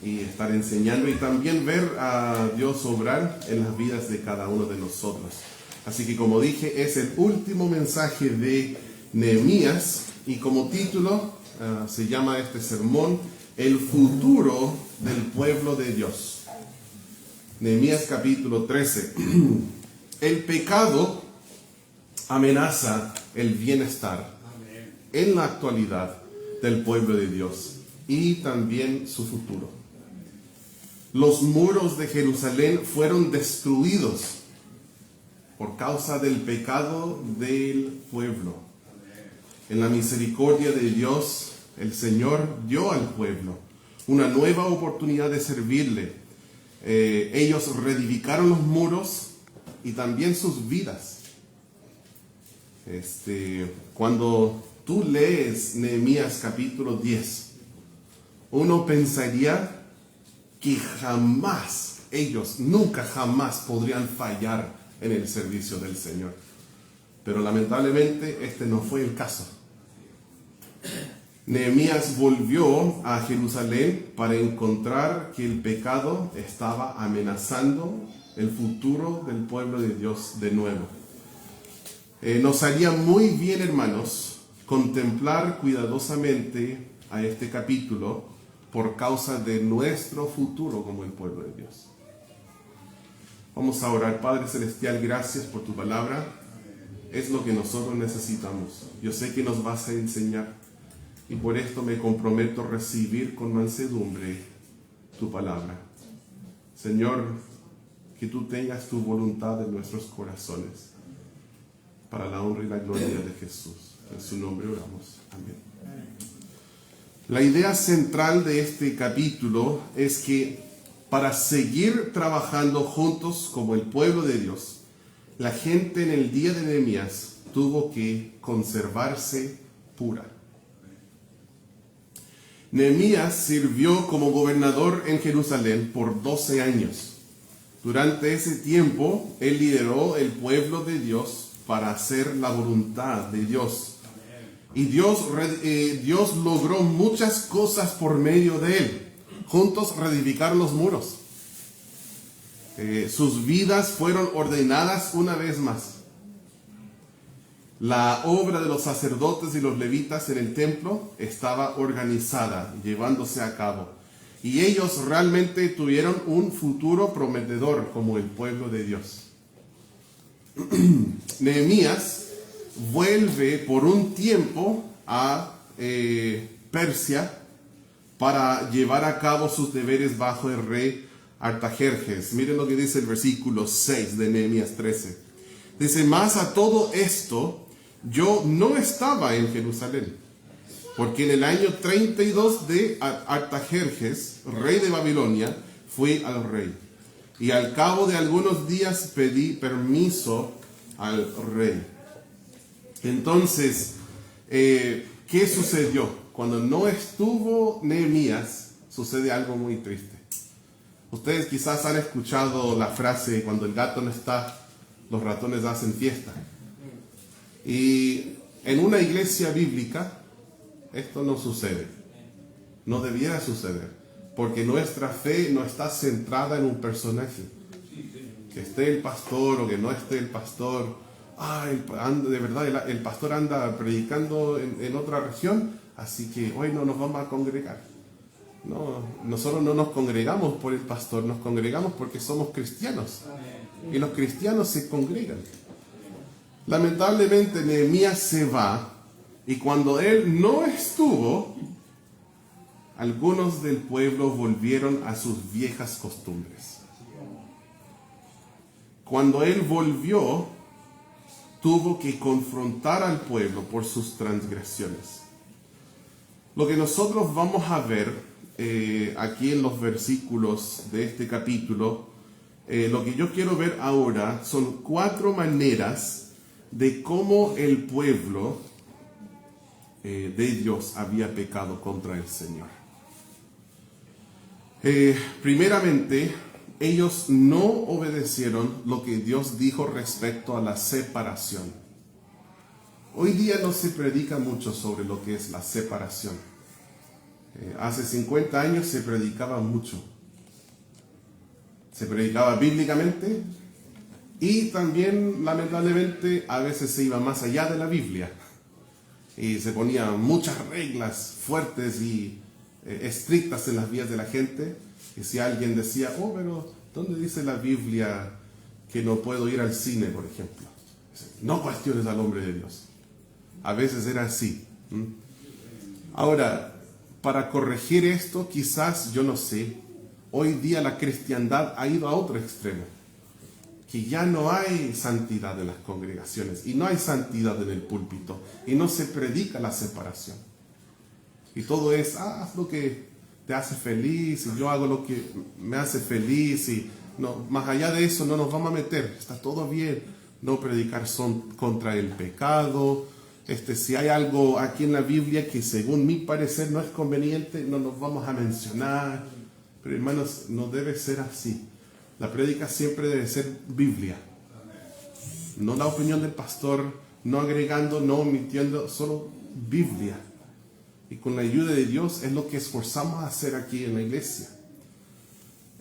y estar enseñando y también ver a Dios obrar en las vidas de cada uno de nosotros. Así que, como dije, es el último mensaje de Nehemías y como título se llama este sermón El futuro del pueblo de Dios. Nehemías capítulo 13. El pecado amenaza el bienestar en la actualidad del pueblo de Dios y también su futuro. Los muros de Jerusalén fueron destruidos por causa del pecado del pueblo. En la misericordia de Dios, el Señor dio al pueblo una nueva oportunidad de servirle. Ellos reedificaron los muros y también sus vidas. Cuando tú lees Nehemías capítulo 10, uno pensaría que ellos nunca jamás podrían fallar en el servicio del Señor. Pero lamentablemente este no fue el caso. Nehemías volvió a Jerusalén para encontrar que el pecado estaba amenazando el futuro del pueblo de Dios de nuevo. Nos haría muy bien, hermanos, contemplar cuidadosamente a este capítulo por causa de nuestro futuro como el pueblo de Dios. Vamos a orar. Padre Celestial, gracias por tu palabra. Es lo que nosotros necesitamos. Yo sé que nos vas a enseñar y por esto me comprometo a recibir con mansedumbre tu palabra. Señor, que tú tengas tu voluntad en nuestros corazones para la honra y la gloria de Jesús. En su nombre oramos. Amén. La idea central de este capítulo es que para seguir trabajando juntos como el pueblo de Dios, la gente en el día de Nehemías tuvo que conservarse pura. Nehemías sirvió como gobernador en Jerusalén por 12 años. Durante ese tiempo, él lideró el pueblo de Dios para hacer la voluntad de Dios. Y Dios logró muchas cosas por medio de él. Juntos reedificaron los muros. Sus vidas fueron ordenadas una vez más. La obra de los sacerdotes y los levitas en el templo estaba organizada, llevándose a cabo. Y ellos realmente tuvieron un futuro prometedor como el pueblo de Dios. Nehemías vuelve por un tiempo a Persia para llevar a cabo sus deberes bajo el rey Artajerjes. Miren lo que dice el versículo 6 de Nehemías 13. Dice: mas a todo esto yo no estaba en Jerusalén, porque en el año 32 de Artajerjes, rey de Babilonia, fui al rey. Y al cabo de algunos días pedí permiso al rey. Entonces, ¿qué sucedió? Cuando no estuvo Nehemías, sucede algo muy triste. Ustedes quizás han escuchado la frase: cuando el gato no está, los ratones hacen fiesta. Y en una iglesia bíblica, esto no sucede. No debiera suceder, porque nuestra fe no está centrada en un personaje. Que esté el pastor o que no esté el pastor. De verdad, el pastor anda predicando en otra región, así que hoy no nos vamos a congregar. No, nosotros no nos congregamos por el pastor, nos congregamos porque somos cristianos. Y los cristianos se congregan. Lamentablemente Nehemías se va, y cuando él no estuvo, algunos del pueblo volvieron a sus viejas costumbres. Cuando él volvió, tuvo que confrontar al pueblo por sus transgresiones. Lo que nosotros vamos a ver aquí en los versículos de este capítulo, lo que yo quiero ver ahora son 4 maneras de cómo el pueblo de Dios había pecado contra el Señor. Primeramente, ellos no obedecieron lo que Dios dijo respecto a la separación. Hoy día no se predica mucho sobre lo que es la separación. Hace 50 años se predicaba mucho. Se predicaba bíblicamente y también, lamentablemente, a veces se iba más allá de la Biblia. Y se ponían muchas reglas fuertes y estrictas en las vidas de la gente. Y si alguien decía, pero ¿dónde dice la Biblia que no puedo ir al cine, por ejemplo? No cuestiones al hombre de Dios. A veces era así. Ahora, para corregir esto, quizás, yo no sé, hoy día la cristiandad ha ido a otro extremo. Que ya no hay santidad en las congregaciones y no hay santidad en el púlpito y no se predica la separación. Y todo es, haz lo que te hace feliz y yo hago lo que me hace feliz y no, más allá de eso no nos vamos a meter, está todo bien. No predicar contra el pecado. Si hay algo aquí en la Biblia que según mi parecer no es conveniente, no nos vamos a mencionar. Pero hermanos, no debe ser así. La prédica siempre debe ser Biblia. No la opinión del pastor, no agregando, no omitiendo, solo Biblia. Y con la ayuda de Dios es lo que esforzamos a hacer aquí en la iglesia.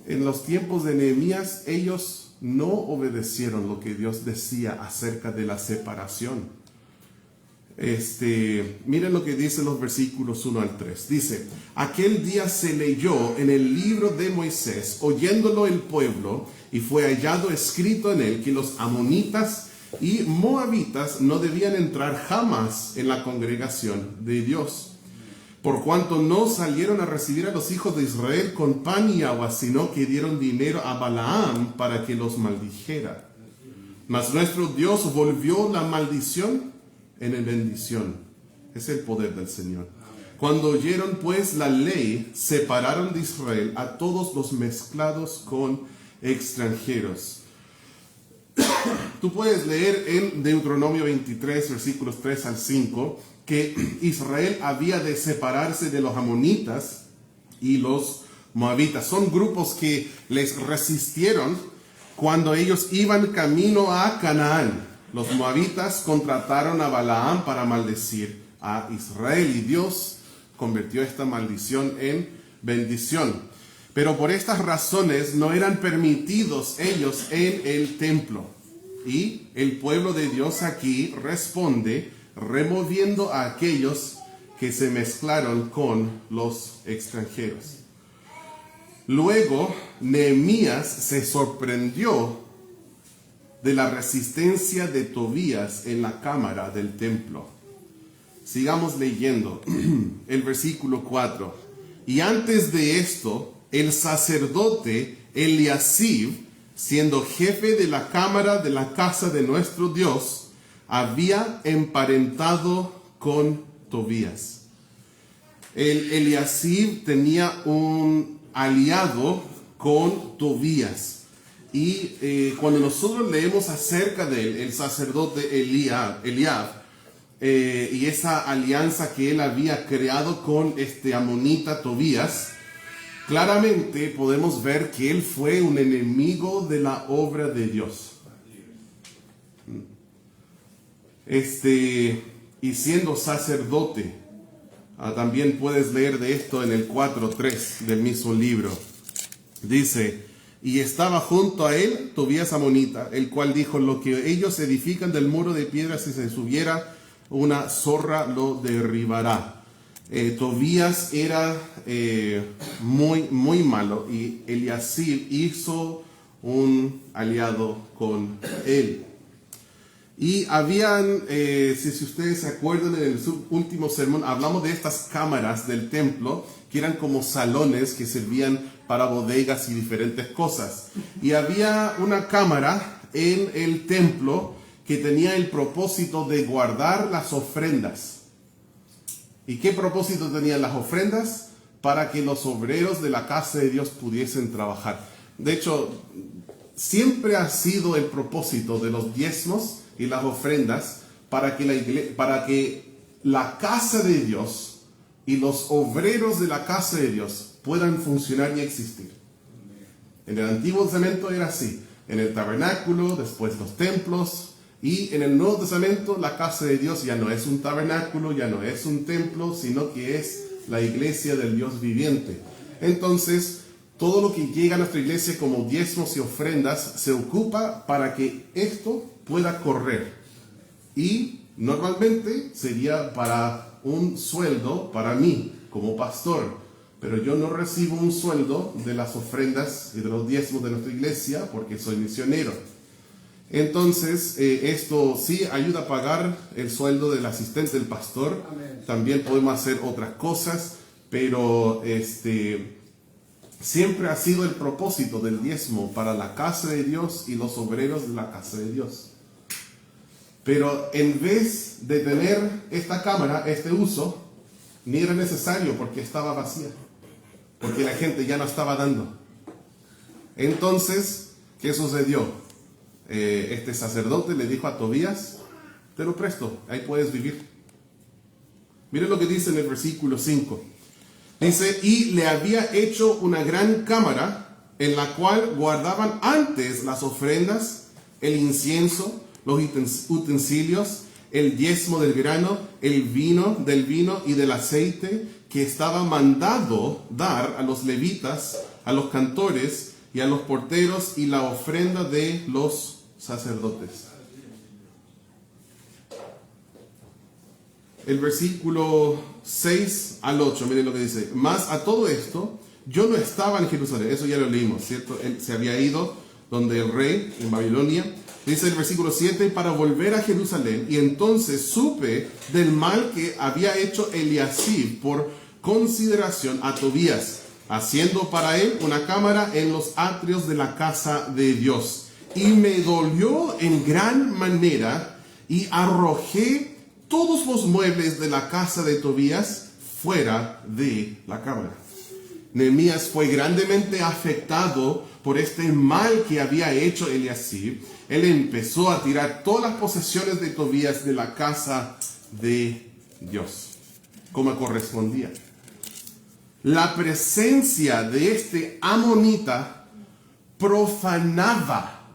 En los tiempos de Nehemías, ellos no obedecieron lo que Dios decía acerca de la separación. Miren lo que dicen los versículos 1 al 3. Dice, aquel día se leyó en el libro de Moisés, oyéndolo el pueblo, y fue hallado escrito en él que los amonitas y moabitas no debían entrar jamás en la congregación de Dios, por cuanto no salieron a recibir a los hijos de Israel con pan y agua, sino que dieron dinero a Balaam para que los maldijera. Mas nuestro Dios volvió la maldición en bendición. Es el poder del Señor. Cuando oyeron pues la ley, separaron de Israel a todos los mezclados con extranjeros. Tú puedes leer en Deuteronomio 23, versículos 3 al 5, que Israel había de separarse de los amonitas y los moabitas. Son grupos que les resistieron cuando ellos iban camino a Canaán. Los moabitas contrataron a Balaam para maldecir a Israel y Dios convirtió esta maldición en bendición. Pero por estas razones no eran permitidos ellos en el templo. Y el pueblo de Dios aquí responde removiendo a aquellos que se mezclaron con los extranjeros. Luego, Nehemías se sorprendió de la resistencia de Tobías en la cámara del templo. Sigamos leyendo el versículo 4. Y antes de esto, el sacerdote Eliasib, siendo jefe de la cámara de la casa de nuestro Dios, había emparentado con Tobías. El Eliasib tenía un aliado con Tobías. Y cuando nosotros leemos acerca de él, el sacerdote Eliab, y esa alianza que él había creado con este amonita Tobías, claramente podemos ver que él fue un enemigo de la obra de Dios. Y siendo sacerdote, también puedes leer de esto en el 4:3 del mismo libro. Dice, y estaba junto a él Tobías amonita, el cual dijo, lo que ellos edifican del muro de piedra, si se subiera una zorra lo derribará. Tobías era muy malo y Eliasib hizo un aliado con él. Y habían, si ustedes se acuerdan, en el último sermón hablamos de estas cámaras del templo que eran como salones que servían para bodegas y diferentes cosas. Y había una cámara en el templo que tenía el propósito de guardar las ofrendas. ¿Y qué propósito tenían las ofrendas? Para que los obreros de la casa de Dios pudiesen trabajar. De hecho, siempre ha sido el propósito de los diezmos y las ofrendas para que la casa de Dios y los obreros de la casa de Dios puedan funcionar y existir. En el Antiguo Testamento era así. En el tabernáculo, después los templos. Y en el Nuevo Testamento la casa de Dios ya no es un tabernáculo, ya no es un templo, sino que es la iglesia del Dios viviente. Entonces, todo lo que llega a nuestra iglesia como diezmos y ofrendas se ocupa para que esto pueda correr. Y normalmente sería para un sueldo para mí como pastor, pero yo no recibo un sueldo de las ofrendas y de los diezmos de nuestra iglesia porque soy misionero. Entonces, esto sí ayuda a pagar el sueldo del asistente del pastor. También podemos hacer otras cosas, pero siempre ha sido el propósito del diezmo para la casa de Dios y los obreros de la casa de Dios. Pero en vez de tener esta cámara, este uso, ni era necesario porque estaba vacía, porque la gente ya no estaba dando. Entonces, ¿qué sucedió? Este sacerdote le dijo a Tobías: te lo presto, ahí puedes vivir. Miren lo que dice en el versículo 5. Dice: y le había hecho una gran cámara en la cual guardaban antes las ofrendas, el incienso, los utensilios, el diezmo del grano, del vino y del aceite que estaba mandado dar a los levitas, a los cantores y a los porteros, y la ofrenda de los sacerdotes. El versículo 6 al 8, miren lo que dice: mas a todo esto, yo no estaba en Jerusalén. Eso ya lo leímos, ¿cierto? Él se había ido donde el rey, en Babilonia. Dice el versículo 7, para volver a Jerusalén, y entonces supe del mal que había hecho Eliasib por consideración a Tobías, haciendo para él una cámara en los atrios de la casa de Dios. Y me dolió en gran manera, y arrojé todos los muebles de la casa de Tobías fuera de la cámara. Nehemías fue grandemente afectado por este mal que había hecho Eliasib. Él empezó a tirar todas las posesiones de Tobías de la casa de Dios, como correspondía. La presencia de este amonita profanaba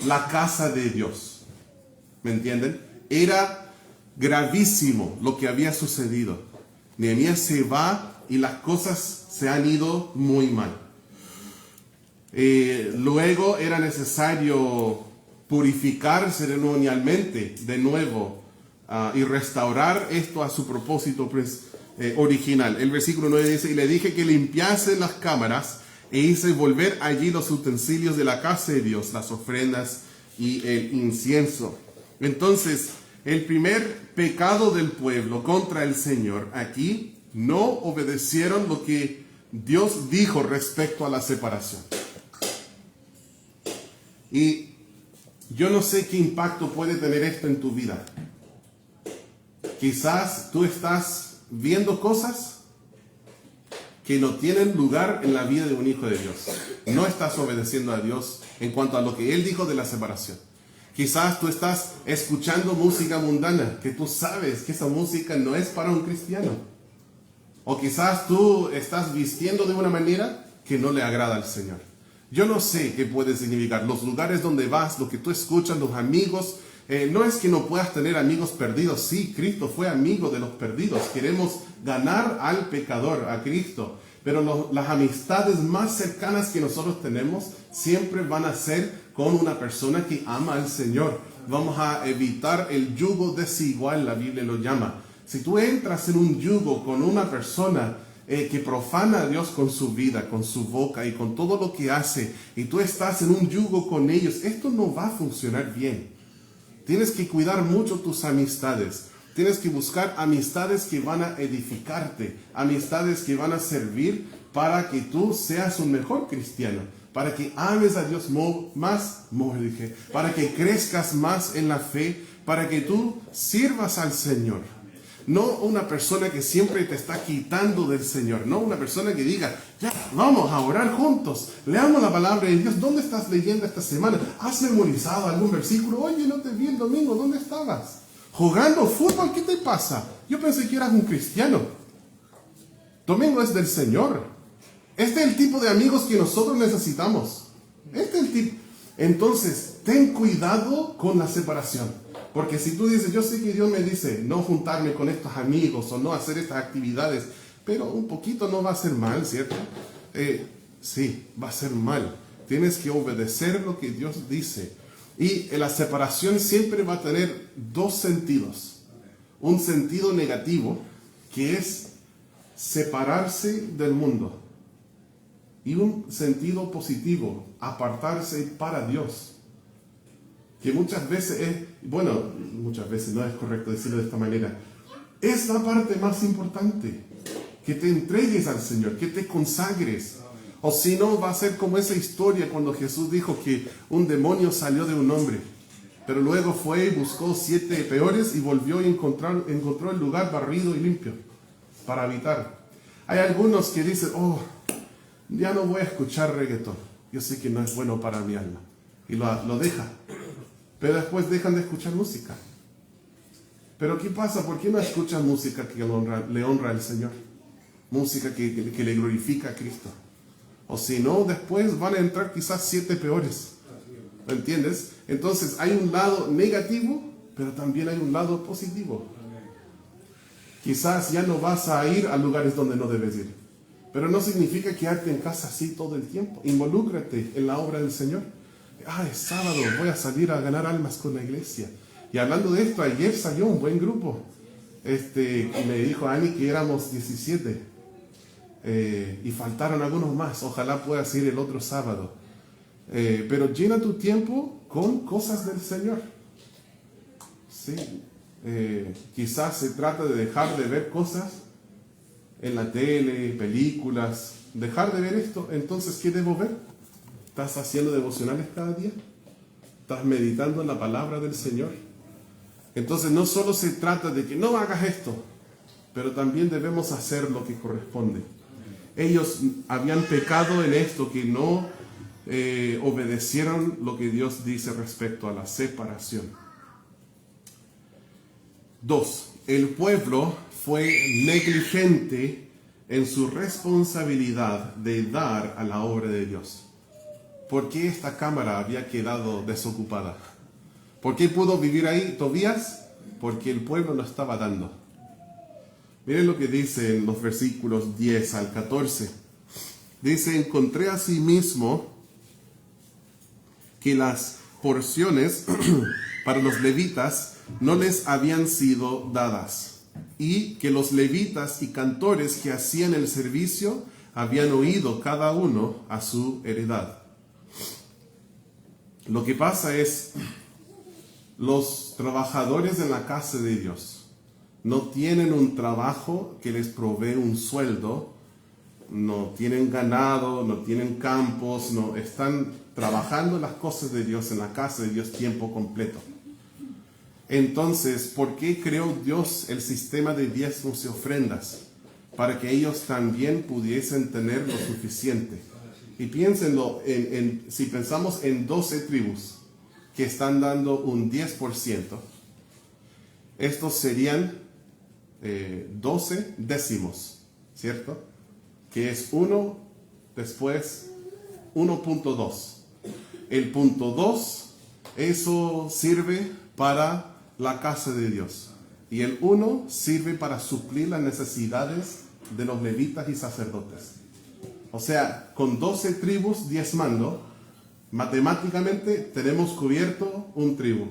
la casa de Dios. ¿Me entienden? Era gravísimo lo que había sucedido. Nehemías se va y las cosas se han ido muy mal. Luego era necesario purificar ceremonialmente de nuevo y restaurar esto a su propósito original. El versículo 9 dice: y le dije que limpiase las cámaras e hice volver allí los utensilios de la casa de Dios, las ofrendas y el incienso. Entonces, el primer pecado del pueblo contra el Señor aquí: no obedecieron lo que Dios dijo respecto a la separación. Y yo no sé qué impacto puede tener esto en tu vida. Quizás tú estás viendo cosas que no tienen lugar en la vida de un hijo de Dios. No estás obedeciendo a Dios en cuanto a lo que Él dijo de la separación. Quizás tú estás escuchando música mundana, que tú sabes que esa música no es para un cristiano. O quizás tú estás vistiendo de una manera que no le agrada al Señor. Yo no sé qué puede significar. Los lugares donde vas, lo que tú escuchas, los amigos. No es que no puedas tener amigos perdidos. Sí, Cristo fue amigo de los perdidos. Queremos ganar al pecador, a Cristo. Pero las amistades más cercanas que nosotros tenemos siempre van a ser con una persona que ama al Señor. Vamos a evitar el yugo desigual, la Biblia lo llama. Si tú entras en un yugo con una persona que profana a Dios con su vida, con su boca y con todo lo que hace, y tú estás en un yugo con ellos, esto no va a funcionar bien. Tienes que cuidar mucho tus amistades. Tienes que buscar amistades que van a edificarte, amistades que van a servir para que tú seas un mejor cristiano, para que ames a Dios para que crezcas más en la fe, para que tú sirvas al Señor. No una persona que siempre te está quitando del Señor. No una persona que diga: ya, vamos a orar juntos. Leamos la palabra de Dios. ¿Dónde estás leyendo esta semana? ¿Has memorizado algún versículo? Oye, no te vi el domingo. ¿Dónde estabas? ¿Jugando fútbol? ¿Qué te pasa? Yo pensé que eras un cristiano. Domingo es del Señor. Este es el tipo de amigos que nosotros necesitamos. Este es el tipo. Entonces, ten cuidado con la separación. Porque si tú dices: yo sé que Dios me dice no juntarme con estos amigos o no hacer estas actividades, pero un poquito no va a ser mal, ¿cierto? Sí, va a ser mal. Tienes que obedecer lo que Dios dice. Y la separación siempre va a tener dos sentidos. Un sentido negativo, que es separarse del mundo. Y un sentido positivo, apartarse para Dios. Que muchas veces muchas veces no es correcto decirlo de esta manera. Es la parte más importante. Que te entregues al Señor, que te consagres. O si no, va a ser como esa historia cuando Jesús dijo que un demonio salió de un hombre. Pero luego fue y buscó 7 peores y volvió y encontró el lugar barrido y limpio para habitar. Hay algunos que dicen, ya no voy a escuchar reggaetón. Yo sé que no es bueno para mi alma. Y lo deja. Pero después dejan de escuchar música. Pero ¿qué pasa? ¿Por qué no escuchan música que le honra al Señor? Música que le glorifica a Cristo. O si no, después van a entrar quizás 7 peores. ¿Me entiendes? Entonces hay un lado negativo, pero también hay un lado positivo. Quizás ya no vas a ir a lugares donde no debes ir. Pero no significa quedarte en casa así todo el tiempo. Involúcrate en la obra del Señor. Es sábado, voy a salir a ganar almas con la iglesia. Y hablando de esto, ayer salió un buen grupo. Me dijo Ani que éramos 17. Y faltaron algunos más. Ojalá puedas ir el otro sábado. Pero llena tu tiempo con cosas del Señor. Sí. Quizás se trata de dejar de ver cosas en la tele, películas. Dejar de ver esto. Entonces, ¿qué debo ver? ¿Estás haciendo devocionales cada día? ¿Estás meditando en la palabra del Señor? Entonces no solo se trata de que no hagas esto, pero también debemos hacer lo que corresponde. Ellos habían pecado en esto, que no obedecieron lo que Dios dice respecto a la separación. 2. El pueblo fue negligente en su responsabilidad de dar a la obra de Dios. ¿Por qué esta cámara había quedado desocupada? ¿Por qué pudo vivir ahí Tobías? Porque el pueblo lo estaba dando. Miren lo que dice en los versículos 10 al 14. Dice, encontré asimismo que las porciones para los levitas no les habían sido dadas, y que los levitas y cantores que hacían el servicio habían oído cada uno a su heredad. Lo que pasa es, los trabajadores en la casa de Dios no tienen un trabajo que les provee un sueldo, no tienen ganado, no tienen campos, no están trabajando las cosas de Dios en la casa de Dios tiempo completo. Entonces, ¿por qué creó Dios el sistema de diezmos y ofrendas? Para que ellos también pudiesen tener lo suficiente. Y piénsenlo, si pensamos en 12 tribus que están dando un 10%, estos serían 12 décimos, ¿cierto? Que es 1, después 1.2. El punto 2, eso sirve para la casa de Dios. Y el 1 sirve para suplir las necesidades de los levitas y sacerdotes. O sea, con 12 tribus diezmando, matemáticamente tenemos cubierto un tribu.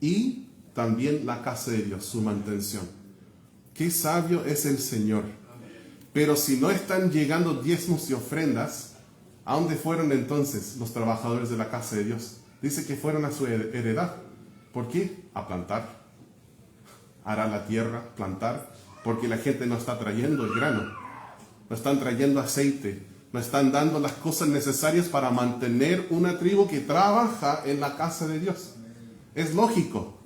Y también la casa de Dios, su mantención. Qué sabio es el Señor. Pero si no están llegando diezmos y ofrendas, ¿a dónde fueron entonces los trabajadores de la casa de Dios? Dice que fueron a su heredad. ¿Por qué? A plantar. Arar la tierra, plantar. Porque la gente no está trayendo el grano. No están trayendo aceite. No están dando las cosas necesarias para mantener una tribu que trabaja en la casa de Dios. Es lógico.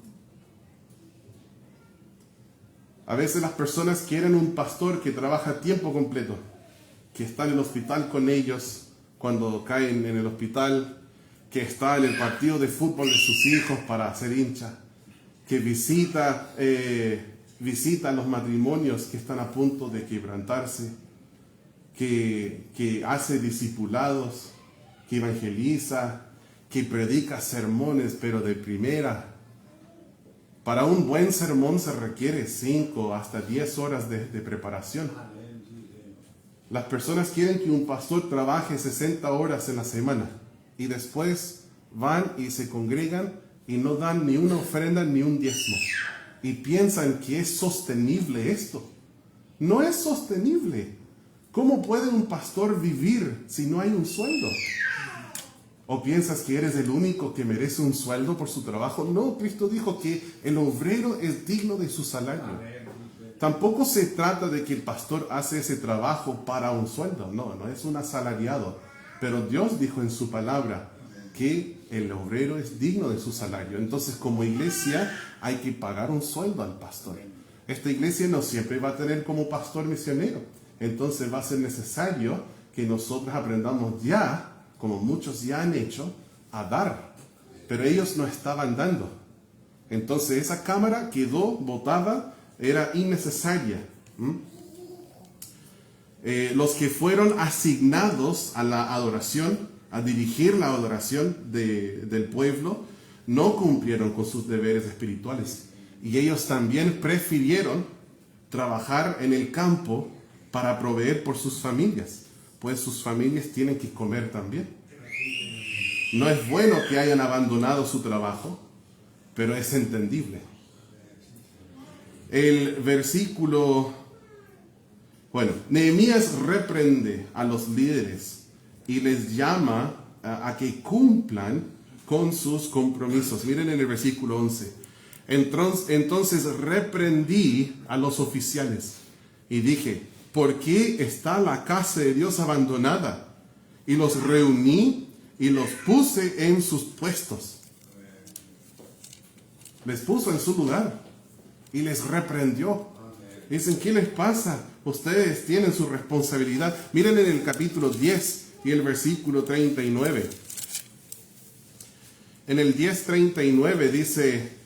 A veces las personas quieren un pastor que trabaja a tiempo completo, que está en el hospital con ellos cuando caen en el hospital, que está en el partido de fútbol de sus hijos para ser hincha, que visita los matrimonios que están a punto de quebrantarse, que hace discipulados, que evangeliza, que predica sermones, pero de primera. Para un buen sermón se requiere 5 hasta 10 horas de preparación. Las personas quieren que un pastor trabaje 60 horas en la semana y después van y se congregan y no dan ni una ofrenda ni un diezmo. Y piensan que es sostenible esto. No es sostenible. ¿Cómo puede un pastor vivir si no hay un sueldo? ¿O piensas que eres el único que merece un sueldo por su trabajo? No, Cristo dijo que el obrero es digno de su salario. Tampoco se trata de que el pastor hace ese trabajo para un sueldo. No, no es un asalariado. Pero Dios dijo en su palabra que el obrero es digno de su salario. Entonces, como iglesia, hay que pagar un sueldo al pastor. Esta iglesia no siempre va a tener como pastor misionero. Entonces va a ser necesario que nosotros aprendamos ya, como muchos ya han hecho, a dar. Pero ellos no estaban dando. Entonces esa cámara quedó botada, era innecesaria. Los que fueron asignados a la adoración, a dirigir la adoración del pueblo, no cumplieron con sus deberes espirituales. Y ellos también prefirieron trabajar en el campo para proveer por sus familias, pues sus familias tienen que comer también. No es bueno que hayan abandonado su trabajo, pero es entendible. El versículo, Nehemías reprende a los líderes y les llama a que cumplan con sus compromisos. Miren en el versículo 11. Entonces reprendí a los oficiales y dije: ¿por qué está la casa de Dios abandonada? Y los reuní y los puse en sus puestos. Les puso en su lugar y les reprendió. Dicen: ¿qué les pasa? Ustedes tienen su responsabilidad. Miren en el capítulo 10 y el versículo 39. En el 10:39 dice: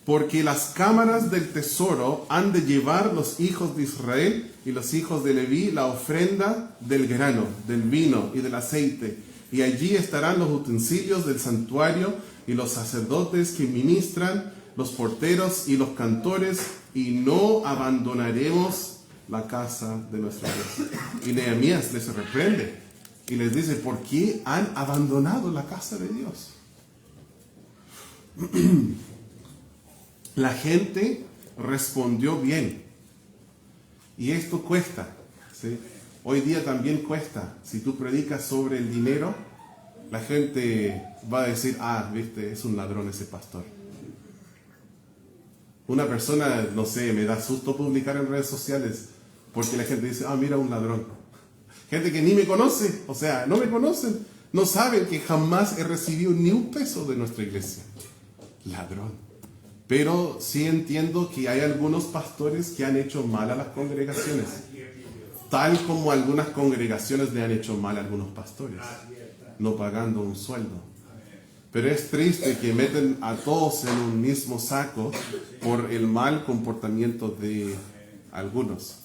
porque las cámaras del tesoro han de llevar los hijos de Israel y los hijos de Leví la ofrenda del grano, del vino y del aceite. Y allí estarán los utensilios del santuario y los sacerdotes que ministran, los porteros y los cantores, y no abandonaremos la casa de nuestro Dios. Y Nehemías les reprende y les dice: ¿por qué han abandonado la casa de Dios? La gente respondió bien. Y esto cuesta, ¿sí? Hoy día también cuesta. Si tú predicas sobre el dinero, la gente va a decir: viste, es un ladrón ese pastor. Una persona, no sé, me da susto publicar en redes sociales porque la gente dice: mira, un ladrón. Gente que ni me conoce, o sea, no me conocen, no saben que jamás he recibido ni un peso de nuestra iglesia. Ladrón. Pero sí entiendo que hay algunos pastores que han hecho mal a las congregaciones, tal como algunas congregaciones le han hecho mal a algunos pastores, no pagando un sueldo. Pero es triste que meten a todos en un mismo saco por el mal comportamiento de algunos.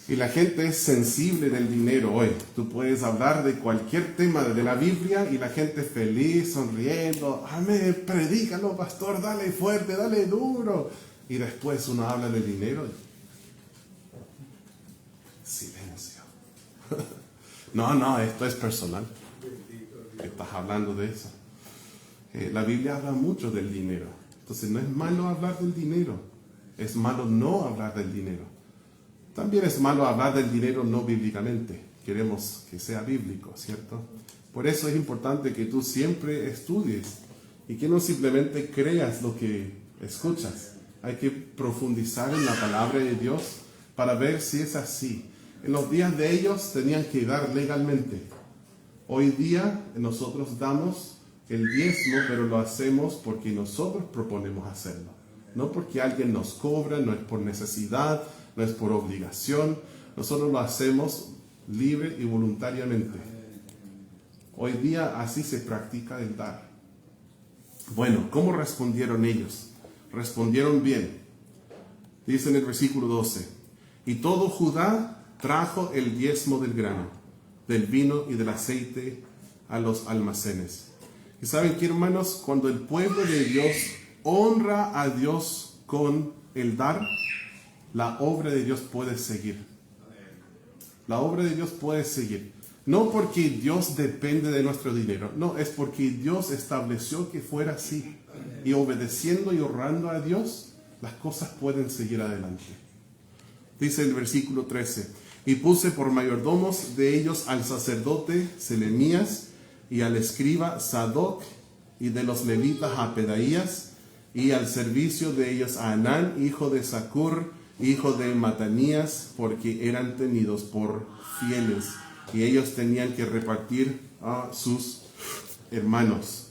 Y la gente es sensible del dinero hoy. Tú puedes hablar de cualquier tema de la Biblia y la gente feliz, sonriendo: amén, predícalo, pastor, dale fuerte, dale duro. Y después uno habla del dinero y silencio. No, esto es personal. Estás hablando de eso. La Biblia habla mucho del dinero. Entonces no es malo hablar del dinero. Es malo no hablar del dinero. También es malo hablar del dinero no bíblicamente. Queremos que sea bíblico, ¿cierto? Por eso es importante que tú siempre estudies y que no simplemente creas lo que escuchas. Hay que profundizar en la palabra de Dios para ver si es así. En los días de ellos tenían que dar legalmente. Hoy día nosotros damos el diezmo, pero lo hacemos porque nosotros proponemos hacerlo. No porque alguien nos cobra, no es por necesidad, no es por obligación. Nosotros lo hacemos libre y voluntariamente. Hoy día así se practica el dar. Bueno, ¿cómo respondieron ellos? Respondieron bien. Dice en el versículo 12: y todo Judá trajo el diezmo del grano, del vino y del aceite a los almacenes. ¿Y saben qué, hermanos? Cuando el pueblo de Dios honra a Dios con el dar, la obra de Dios puede seguir. La obra de Dios puede seguir. No porque Dios depende de nuestro dinero, no, es porque Dios estableció que fuera así. Y obedeciendo y honrando a Dios, las cosas pueden seguir adelante. Dice el versículo 13, y puse por mayordomos de ellos al sacerdote Selemías y al escriba Sadoc, y de los levitas a Pedaías, y al servicio de ellos a Anán, hijo de Zacur, hijo de Matanías, porque eran tenidos por fieles, y ellos tenían que repartir a sus hermanos.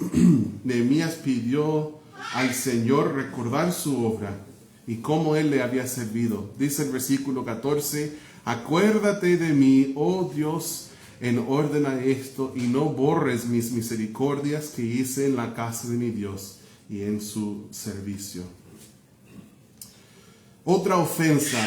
Nehemías pidió al Señor recordar su obra y cómo Él le había servido. Dice el versículo 14, acuérdate de mí, oh Dios, en orden a esto, y no borres mis misericordias que hice en la casa de mi Dios y en su servicio. Otra ofensa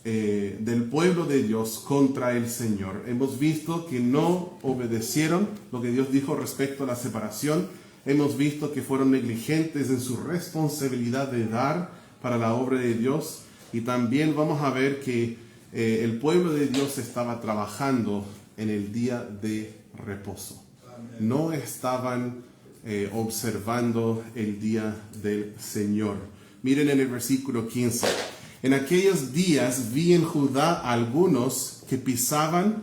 del pueblo de Dios contra el Señor. Hemos visto que no obedecieron lo que Dios dijo respecto a la separación. Hemos visto que fueron negligentes en su responsabilidad de dar para la obra de Dios. Y también vamos a ver que el pueblo de Dios estaba trabajando en el día de reposo. No estaban observando el día del Señor. Miren en el versículo 15. En aquellos días vi en Judá a algunos que pisaban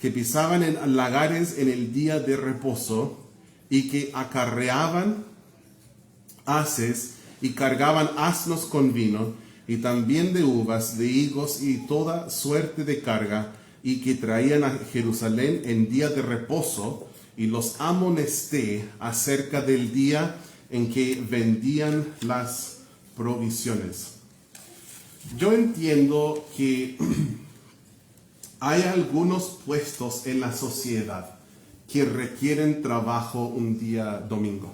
en lagares en el día de reposo y que acarreaban haces y cargaban asnos con vino y también de uvas, de higos y toda suerte de carga, y que traían a Jerusalén en día de reposo, y los amonesté acerca del día en que vendían las provisiones. Yo entiendo que hay algunos puestos en la sociedad que requieren trabajo un día domingo.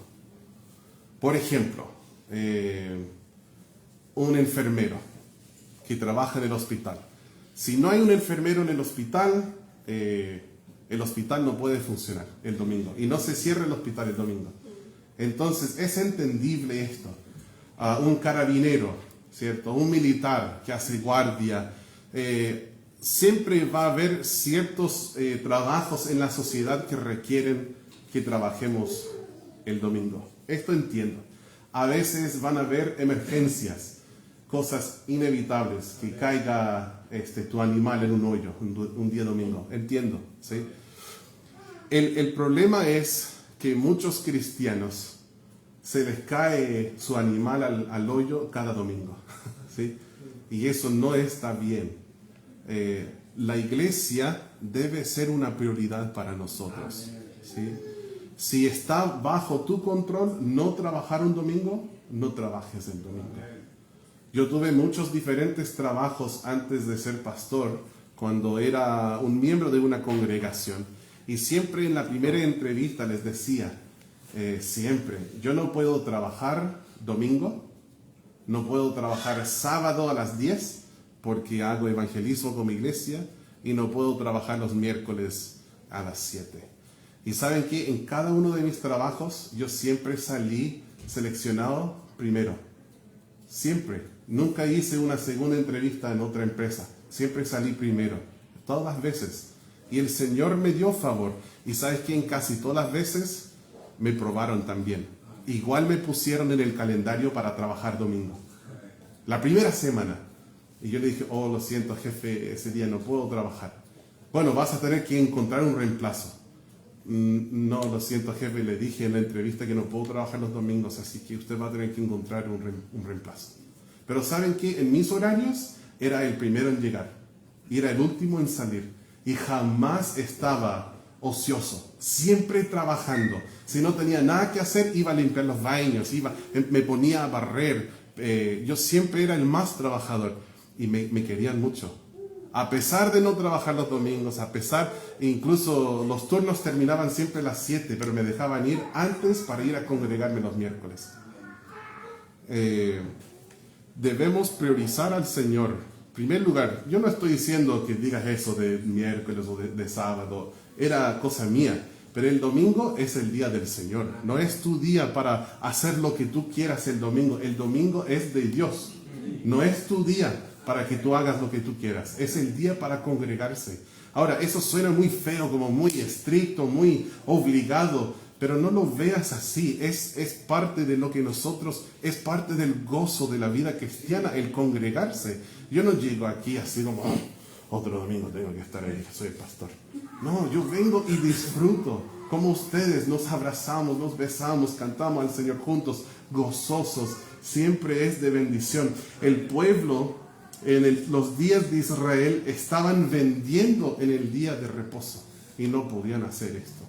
Por ejemplo, un enfermero que trabaja en el hospital. Si no hay un enfermero en el hospital no puede funcionar el domingo. Y no se cierra el hospital el domingo. Entonces es entendible esto. Un carabinero, ¿cierto? Un militar que hace guardia. Siempre va a haber ciertos trabajos en la sociedad que requieren que trabajemos el domingo. Esto entiendo. A veces van a haber emergencias, cosas inevitables, que caiga tu animal en un hoyo un día domingo. Entiendo, ¿sí? El problema es que muchos cristianos se les cae su animal al hoyo cada domingo, ¿sí? Y eso no está bien. La iglesia debe ser una prioridad para nosotros, ¿sí? Si está bajo tu control no trabajar un domingo, no trabajes el domingo. Yo tuve muchos diferentes trabajos antes de ser pastor, cuando era un miembro de una congregación. Y siempre en la primera entrevista les decía, siempre, yo no puedo trabajar domingo, no puedo trabajar sábado a las 10 porque hago evangelismo con mi iglesia, y no puedo trabajar los miércoles a las 7. Y saben que en cada uno de mis trabajos yo siempre salí seleccionado primero. Siempre. Nunca hice una segunda entrevista en otra empresa. Siempre salí primero. Todas las veces. Y el Señor me dio favor. Y sabes que en casi todas las veces me probaron también. Igual me pusieron en el calendario para trabajar domingo. La primera semana. Y yo le dije, oh, lo siento, jefe, ese día no puedo trabajar. Bueno, vas a tener que encontrar un reemplazo. No, lo siento, jefe, le dije en la entrevista que no puedo trabajar los domingos, así que usted va a tener que encontrar un reemplazo. Pero ¿saben qué? En mis horarios era el primero en llegar y era el último en salir, y jamás estaba ocioso, siempre trabajando. Si no tenía nada que hacer, iba a limpiar los baños, me ponía a barrer. Yo siempre era el más trabajador y me querían mucho. A pesar de no trabajar los domingos, incluso los turnos terminaban siempre a las 7, pero me dejaban ir antes para ir a congregarme los miércoles. Debemos priorizar al Señor. En primer lugar, yo no estoy diciendo que digas eso de miércoles o de sábado, era cosa mía, pero el domingo es el día del Señor. No es tu día para hacer lo que tú quieras el domingo es de Dios. No es tu día. para que tú hagas lo que tú quieras. Es el día para congregarse. Ahora, eso suena muy feo, como muy estricto, muy obligado, pero no lo veas así. Es parte de lo que nosotros, es parte del gozo de la vida cristiana, el congregarse. Yo no llego aquí así como, otro domingo tengo que estar ahí, soy el pastor. No, yo vengo y disfruto. Como ustedes, nos abrazamos, nos besamos, cantamos al Señor juntos, gozosos. Siempre es de bendición. El pueblo en los días de Israel estaban vendiendo en el día de reposo y no podían hacer esto.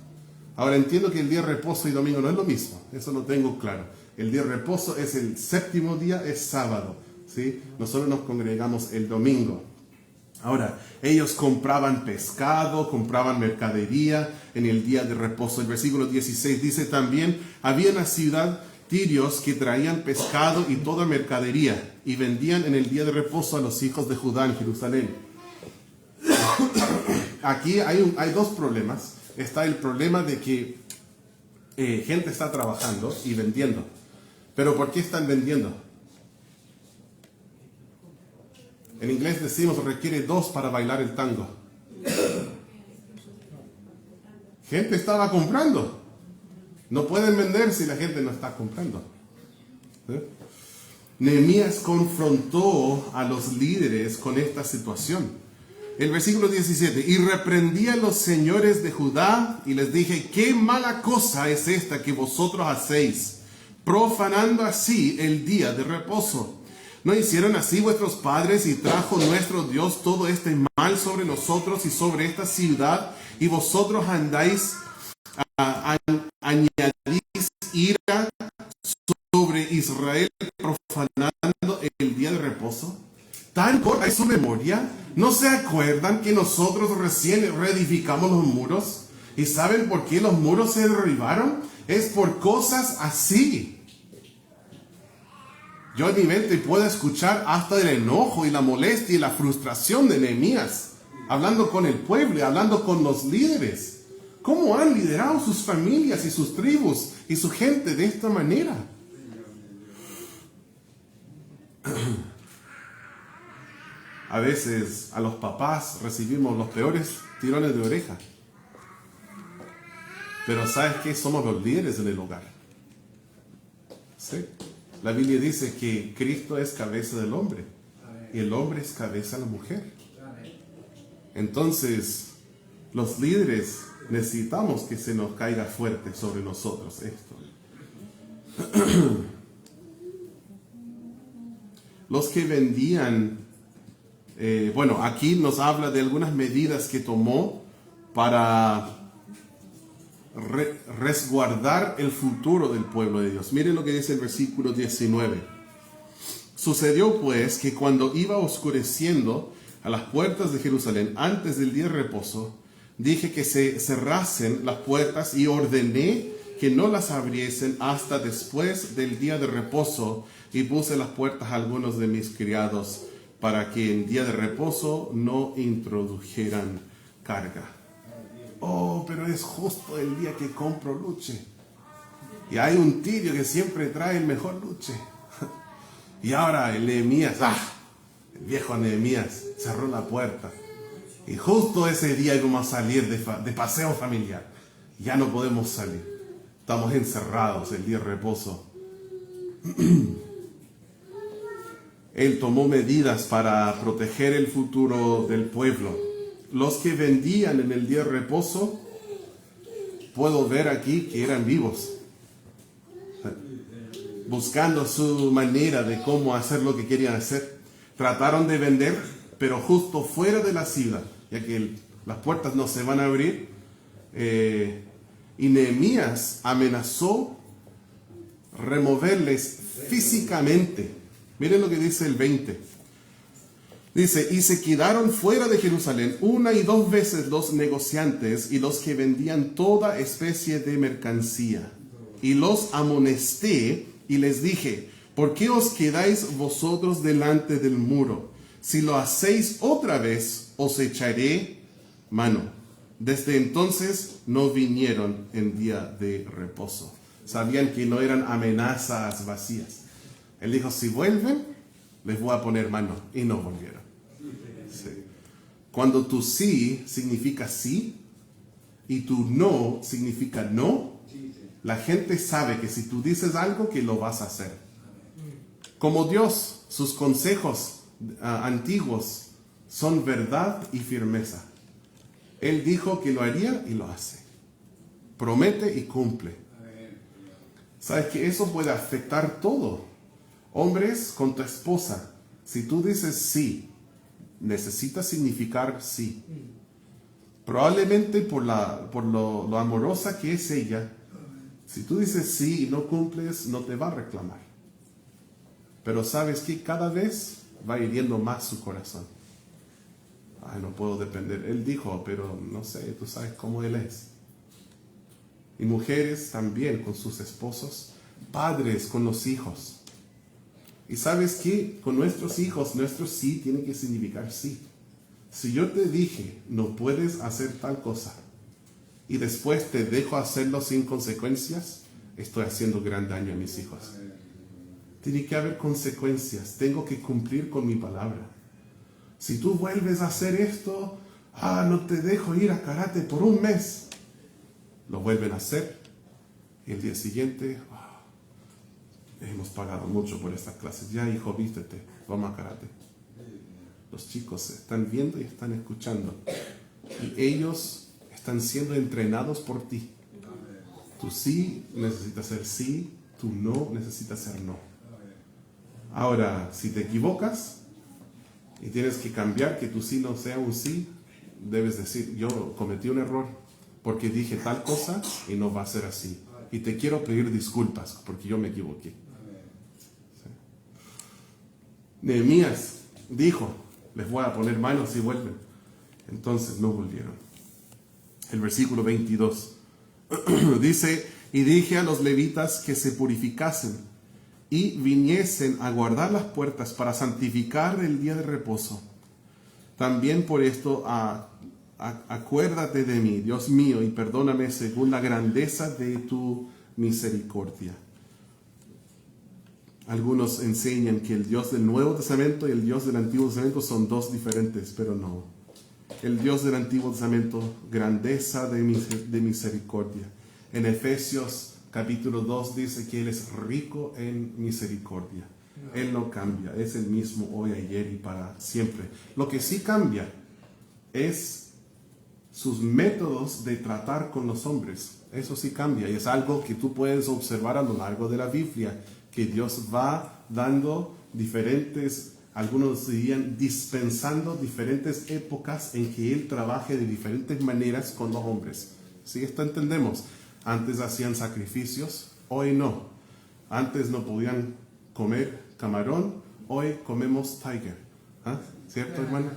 Ahora entiendo que el día de reposo y domingo no es lo mismo, eso lo tengo claro. El día de reposo es el séptimo día, es sábado, ¿sí? Nosotros nos congregamos el domingo. Ahora, ellos compraban pescado, compraban mercadería en el día de reposo. El versículo 16 dice también, había en la ciudad tirios que traían pescado y toda mercadería y vendían en el día de reposo a los hijos de Judá en Jerusalén. Aquí hay dos problemas. Está el problema de que gente está trabajando y vendiendo. ¿Pero por qué están vendiendo? En inglés decimos requiere dos para bailar el tango. Gente estaba comprando. No pueden vender si la gente no está comprando. Nehemías confrontó a los líderes con esta situación. El versículo 17, y reprendí a los señores de Judá y les dije, qué mala cosa es esta que vosotros hacéis, profanando así el día de reposo. ¿No hicieron así vuestros padres y trajo nuestro Dios todo este mal sobre nosotros y sobre esta ciudad? Y vosotros andáis, añadís ira sobre Israel profanando el día de reposo. ¿Tan corta es su memoria? ¿No se acuerdan que nosotros recién reedificamos los muros? ¿Y saben por qué los muros se derribaron? Es por cosas así. Yo en mi mente puedo escuchar hasta el enojo y la molestia y la frustración de Nehemías, hablando con el pueblo y hablando con los líderes. ¿Cómo han liderado sus familias y sus tribus y su gente de esta manera? A veces a los papás recibimos los peores tirones de oreja. Pero ¿sabes qué? Somos los líderes en el hogar. ¿Sí? La Biblia dice que Cristo es cabeza del hombre y el hombre es cabeza de la mujer. Entonces, los líderes necesitamos que se nos caiga fuerte sobre nosotros esto. Los que vendían, aquí nos habla de algunas medidas que tomó para resguardar el futuro del pueblo de Dios. Miren lo que dice el versículo 19. Sucedió pues que cuando iba oscureciendo a las puertas de Jerusalén antes del día de reposo, dije que se cerrasen las puertas y ordené que no las abriesen hasta después del día de reposo, y puse las puertas a algunos de mis criados para que en día de reposo no introdujeran carga. Oh, pero es justo el día que compro luche. Y hay un tirio que siempre trae el mejor luche. Y ahora el Nehemías, el viejo Nehemías cerró la puerta. Y justo ese día íbamos a salir de paseo familiar. Ya no podemos salir. Estamos encerrados el día de reposo. Él tomó medidas para proteger el futuro del pueblo. Los que vendían en el día de reposo, puedo ver aquí que eran vivos, buscando su manera de cómo hacer lo que querían hacer. Trataron de vender, pero justo fuera de la ciudad, ya que las puertas no se van a abrir. Y Nehemías amenazó removerles físicamente. Miren lo que dice el 20. Dice, y se quedaron fuera de Jerusalén 1 y 2 veces los negociantes y los que vendían toda especie de mercancía. Y los amonesté y les dije, ¿por qué os quedáis vosotros delante del muro? Si lo hacéis otra vez, os echaré mano. Desde entonces no vinieron en día de reposo. Sabían que no eran amenazas vacías. Él dijo, si vuelven, les voy a poner mano. Y no volvieron. Sí. Cuando tu sí significa sí y tu no significa no, la gente sabe que si tú dices algo, que lo vas a hacer. Como Dios, sus consejos antiguos son verdad y firmeza. Él dijo que lo haría y lo hace. Promete y cumple. ¿Sabes que eso puede afectar todo? Hombres con tu esposa. Si tú dices sí, necesita significar sí. Probablemente por lo amorosa que es ella, si tú dices sí y no cumples, no te va a reclamar. Pero sabes que cada vez va hiriendo más su corazón. Ay, no puedo depender. Él dijo, pero no sé, tú sabes cómo él es. Y mujeres también con sus esposos, padres con los hijos. Y sabes que con nuestros hijos, nuestro sí tiene que significar sí. Si yo te dije, no puedes hacer tal cosa, y después te dejo hacerlo sin consecuencias, estoy haciendo gran daño a mis hijos. Tiene que haber consecuencias, tengo que cumplir con mi palabra. Si tú vuelves a hacer esto, no te dejo ir a karate por un mes. Lo vuelven a hacer, y el día siguiente, hemos pagado mucho por estas clases. Ya, hijo, vístete, vamos a karate. Los chicos están viendo y están escuchando. Y ellos están siendo entrenados por ti. Tu sí necesita ser sí, tu no necesita ser no. Ahora, si te equivocas y tienes que cambiar que tu sí no sea un sí, debes decir, yo cometí un error porque dije tal cosa y no va a ser así. Y te quiero pedir disculpas porque yo me equivoqué. ¿Sí? Nehemías dijo, les voy a poner manos si vuelven. Entonces no volvieron. El versículo 22 dice, y dije a los levitas que se purificasen y viniesen a guardar las puertas para santificar el día de reposo. También por esto acuérdate de mí, Dios mío, y perdóname según la grandeza de tu misericordia. Algunos enseñan que el Dios del Nuevo Testamento y el Dios del Antiguo Testamento son dos diferentes, pero no. El Dios del Antiguo Testamento, grandeza de misericordia. En Efesios capítulo 2 dice que Él es rico en misericordia. Él no cambia, es el mismo hoy, ayer y para siempre. Lo que sí cambia es sus métodos de tratar con los hombres. Eso sí cambia y es algo que tú puedes observar a lo largo de la Biblia, que Dios va dando diferentes, algunos dirían dispensando diferentes épocas en que Él trabaje de diferentes maneras con los hombres. ¿Sí? Esto entendemos. Antes hacían sacrificios, hoy no. Antes no podían comer camarón, hoy comemos tiger. ¿Cierto, hermano?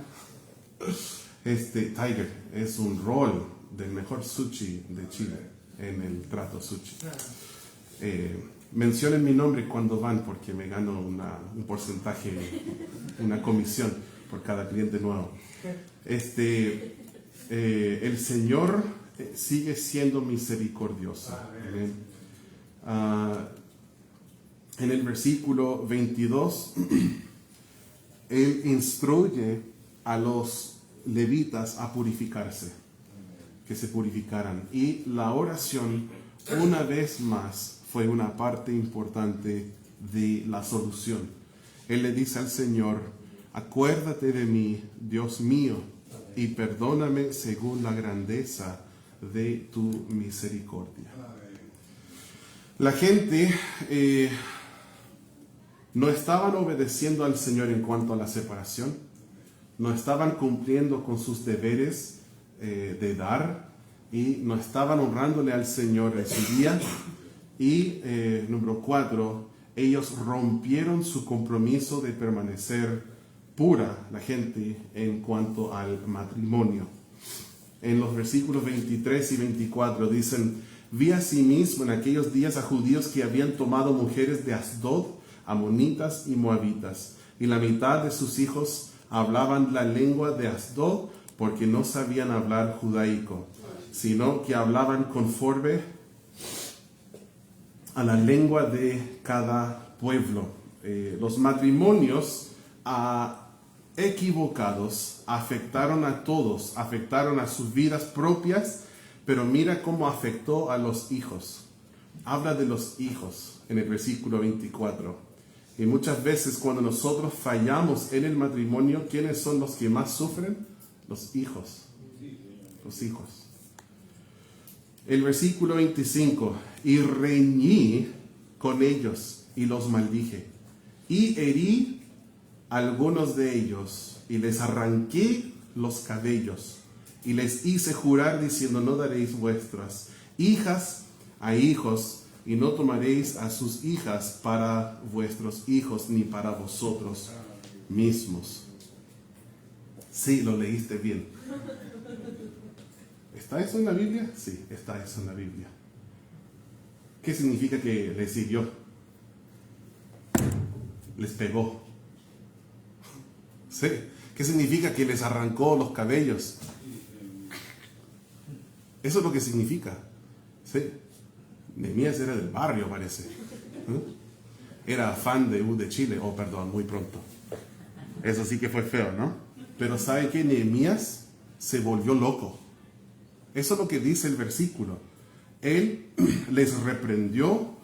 Tiger es un rol del mejor sushi de Chile en el trato sushi. Mencionen mi nombre cuando van porque me gano un porcentaje, una comisión por cada cliente nuevo. El Señor sigue siendo misericordioso. En el versículo 22, Él instruye a los levitas a purificarse, que se purificaran. Y la oración, una vez más, fue una parte importante de la solución. Él le dice al Señor, acuérdate de mí, Dios mío, y perdóname según la grandeza de tu misericordia. La gente no estaban obedeciendo al Señor en cuanto a la separación, no estaban cumpliendo con sus deberes de dar, y no estaban honrándole al Señor en su día. Y número 4, ellos rompieron su compromiso de permanecer pura la gente en cuanto al matrimonio. En los versículos 23 y 24 dicen, vi asimismo en aquellos días a judíos que habían tomado mujeres de Asdod, amonitas y moabitas, y la mitad de sus hijos hablaban la lengua de Asdod porque no sabían hablar judaico, sino que hablaban conforme a la lengua de cada pueblo. Los matrimonios equivocados afectaron a todos, afectaron a sus vidas propias, pero mira cómo afectó a los hijos. Habla de los hijos en el versículo 24. Y muchas veces cuando nosotros fallamos en el matrimonio, ¿quiénes son los que más sufren? Los hijos. Los hijos. El versículo 25. Y reñí con ellos y los maldije. Y herí a algunos de ellos y les arranqué los cabellos. Y les hice jurar diciendo, no daréis vuestras hijas a hijos, y no tomaréis a sus hijas para vuestros hijos, ni para vosotros mismos. Sí, lo leíste bien. ¿Está eso en la Biblia? Sí, está eso en la Biblia. ¿Qué significa que les hirió? Les pegó. Sí. ¿Qué significa que les arrancó los cabellos? Eso es lo que significa. Sí. Nehemías era del barrio, parece. Era fan de U de Chile. Oh, perdón, muy pronto. Eso sí que fue feo, ¿no? Pero ¿sabe qué? Nehemías se volvió loco. Eso es lo que dice el versículo. Él les reprendió,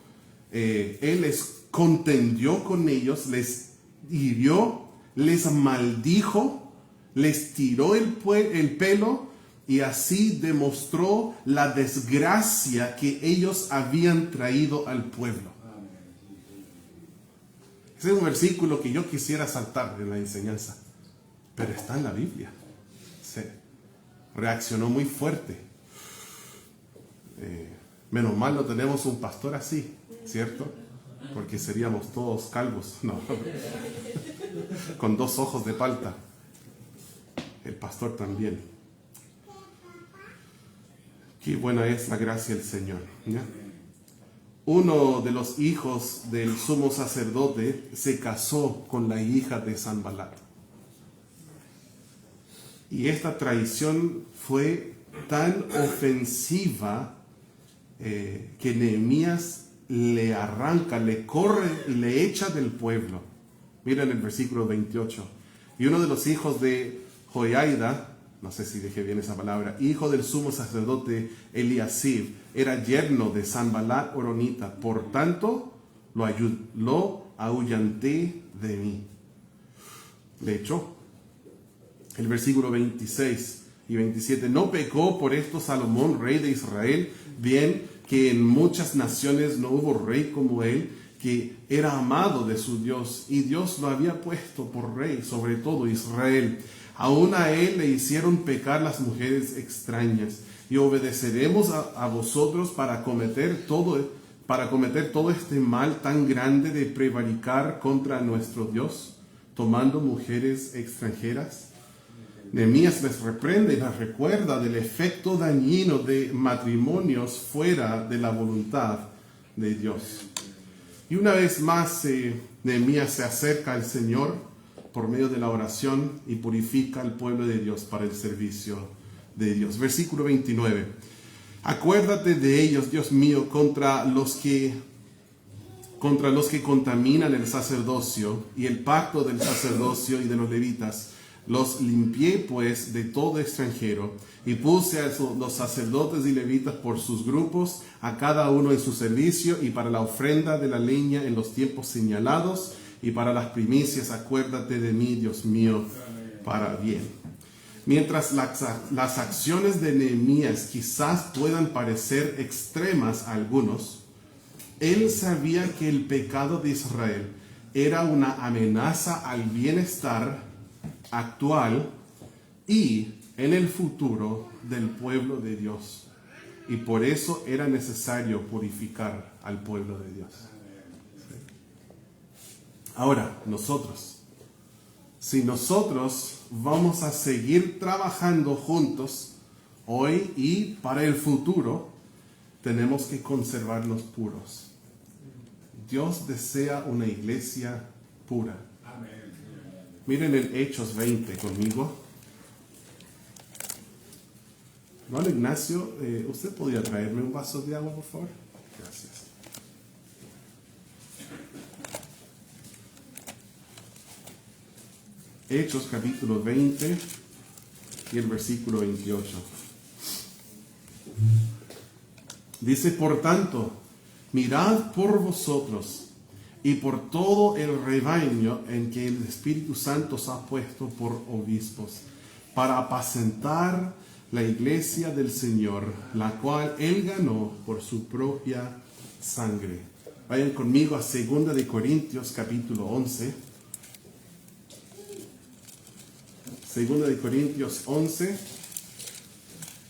él les contendió con ellos, les hirió, les maldijo, les tiró el pelo, y así demostró la desgracia que ellos habían traído al pueblo. Ese es un versículo que yo quisiera saltar en la enseñanza, pero está en la Biblia. Sí. Reaccionó muy fuerte. Menos mal no tenemos un pastor así, ¿cierto? Porque seríamos todos calvos, no, con 2 ojos de palta. El pastor también. Qué buena es la gracia del Señor, ¿ya? Uno de los hijos del sumo sacerdote se casó con la hija de Sanbalat. Y esta traición fue tan ofensiva que Nehemías le arranca, le corre y le echa del pueblo. Miren el versículo 28. Y uno de los hijos de Joiada, no sé si dejé bien esa palabra, hijo del sumo sacerdote Eliasib, era yerno de Sanbalat horonita. Por tanto, lo ahuyenté de mí. Le echó. El versículo 26 y 27. ¿No pecó por esto Salomón, rey de Israel? Bien que en muchas naciones no hubo rey como él, que era amado de su Dios, y Dios lo había puesto por rey sobre todo Israel. Aún a él le hicieron pecar las mujeres extrañas, y obedeceremos a vosotros para cometer todo este mal tan grande de prevaricar contra nuestro Dios, tomando mujeres extranjeras. Nehemías les reprende y les recuerda del efecto dañino de matrimonios fuera de la voluntad de Dios. Y una vez más, Nehemías se acerca al Señor por medio de la oración y purifica al pueblo de Dios para el servicio de Dios. Versículo 29. Acuérdate de ellos, Dios mío, contra los que contaminan el sacerdocio y el pacto del sacerdocio y de los levitas. Los limpié pues de todo extranjero y puse a los sacerdotes y levitas por sus grupos, a cada uno en su servicio, y para la ofrenda de la leña en los tiempos señalados, y para las primicias acuérdate de mí, Dios mío, para bien. Mientras las acciones de Nehemías quizás puedan parecer extremas a algunos, él sabía que el pecado de Israel era una amenaza al bienestar actual y en el futuro del pueblo de Dios, y por eso era necesario purificar al pueblo de Dios. Ahora, si nosotros vamos a seguir trabajando juntos hoy y para el futuro, tenemos que conservarnos puros. Dios desea una iglesia pura. Miren el Hechos 20 conmigo. Don Ignacio, ¿usted podría traerme un vaso de agua, por favor? Gracias. Hechos capítulo 20 y el versículo 28. Dice, por tanto, mirad por vosotros y por todo el rebaño en que el Espíritu Santo os ha puesto por obispos, para apacentar la iglesia del Señor, la cual Él ganó por su propia sangre. Vayan conmigo a 2 de Corintios capítulo 11. 2 de Corintios 11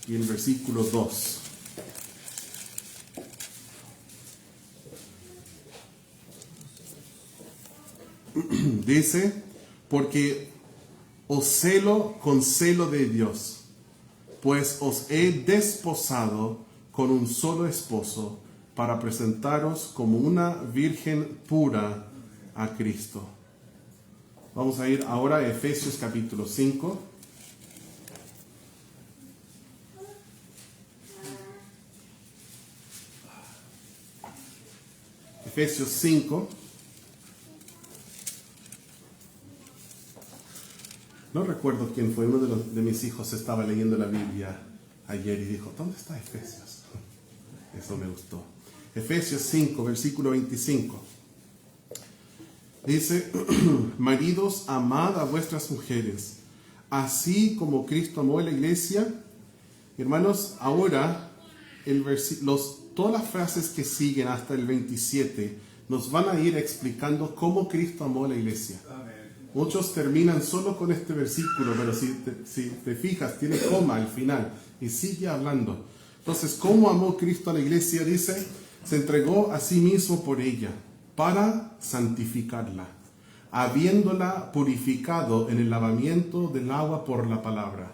y el versículo 2. Dice, porque os celo con celo de Dios, pues os he desposado con un solo esposo para presentaros como una virgen pura a Cristo. Vamos a ir ahora a Efesios capítulo 5. Efesios 5. No recuerdo quién fue, uno de mis hijos estaba leyendo la Biblia ayer y dijo, ¿dónde está Efesios? Eso me gustó. Efesios 5, versículo 25. Dice, maridos, amad a vuestras mujeres, así como Cristo amó a la iglesia. Hermanos, ahora todas las frases que siguen hasta el 27 nos van a ir explicando cómo Cristo amó a la iglesia. Muchos terminan solo con este versículo, pero si te fijas, tiene coma al final y sigue hablando. Entonces, ¿cómo amó Cristo a la iglesia? Dice, se entregó a sí mismo por ella, para santificarla, habiéndola purificado en el lavamiento del agua por la palabra,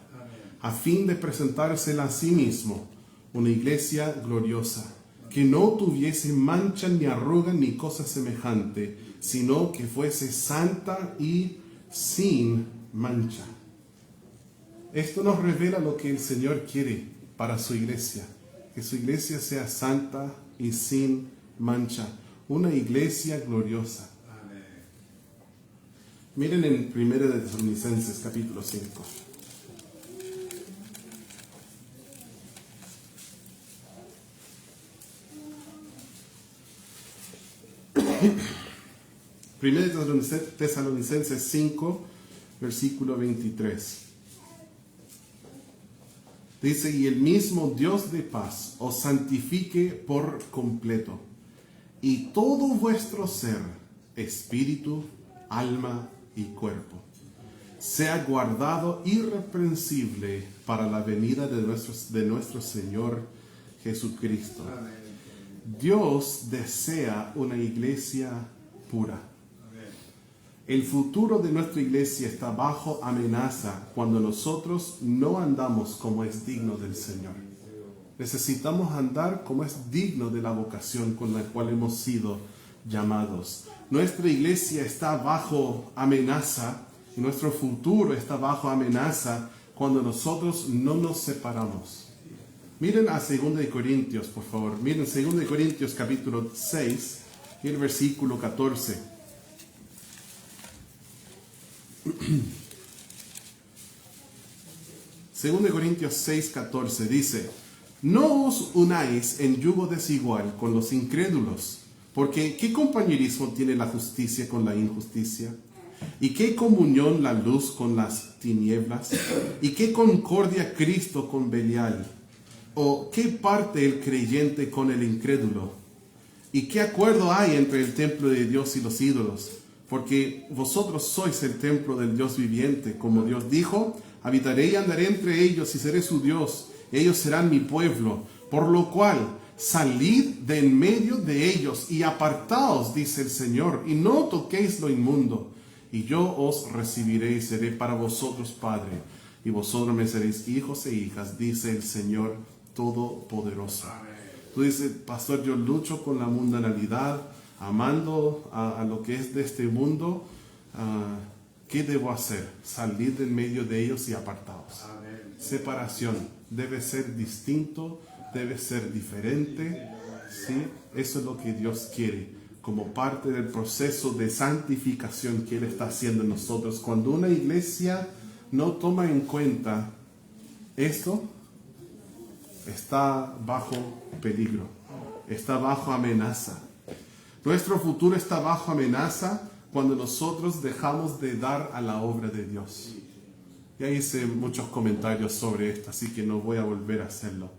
a fin de presentársela a sí mismo, una iglesia gloriosa, que no tuviese mancha ni arruga ni cosa semejante, sino que fuese santa y sin mancha. Esto nos revela lo que el Señor quiere para su iglesia, que su iglesia sea santa y sin mancha, una iglesia gloriosa. Amén. Miren en 1 de Tesalonicenses capítulo 5. Primero de Tesalonicenses 5, versículo 23. Dice, y el mismo Dios de paz os santifique por completo, y todo vuestro ser, espíritu, alma y cuerpo, sea guardado irreprensible para la venida de nuestro Señor Jesucristo. Amén. Dios desea una iglesia pura. El futuro de nuestra iglesia está bajo amenaza cuando nosotros no andamos como es digno del Señor. Necesitamos andar como es digno de la vocación con la cual hemos sido llamados. Nuestra iglesia está bajo amenaza y nuestro futuro está bajo amenaza cuando nosotros no nos separamos. Miren a 2 de Corintios, por favor. Miren 2 de Corintios capítulo 6 y el versículo 14. 2 Corintios 6:14 dice, no os unáis en yugo desigual con los incrédulos, porque ¿qué compañerismo tiene la justicia con la injusticia? ¿Y qué comunión la luz con las tinieblas? ¿Y qué concordia Cristo con Belial? ¿O qué parte el creyente con el incrédulo? ¿Y qué acuerdo hay entre el templo de Dios y los ídolos? Porque vosotros sois el templo del Dios viviente, como Dios dijo, habitaré y andaré entre ellos y seré su Dios, ellos serán mi pueblo. Por lo cual, salid de en medio de ellos y apartaos, dice el Señor, y no toquéis lo inmundo. Y yo os recibiré y seré para vosotros Padre, y vosotros me seréis hijos e hijas, dice el Señor Todopoderoso. Tú dices, pastor, yo lucho con la mundanalidad, amando a lo que es de este mundo. ¿Qué debo hacer? Salir del medio de ellos y apartados. Amén. Separación. Debe ser distinto, debe ser diferente. ¿Sí? Eso es lo que Dios quiere. como parte del proceso de santificación que Él está haciendo en nosotros. Cuando una iglesia no toma en cuenta esto, está bajo peligro, está bajo amenaza. Nuestro futuro está bajo amenaza cuando nosotros dejamos de dar a la obra de Dios. Ya hice muchos comentarios sobre esto, así que no voy a volver a hacerlo.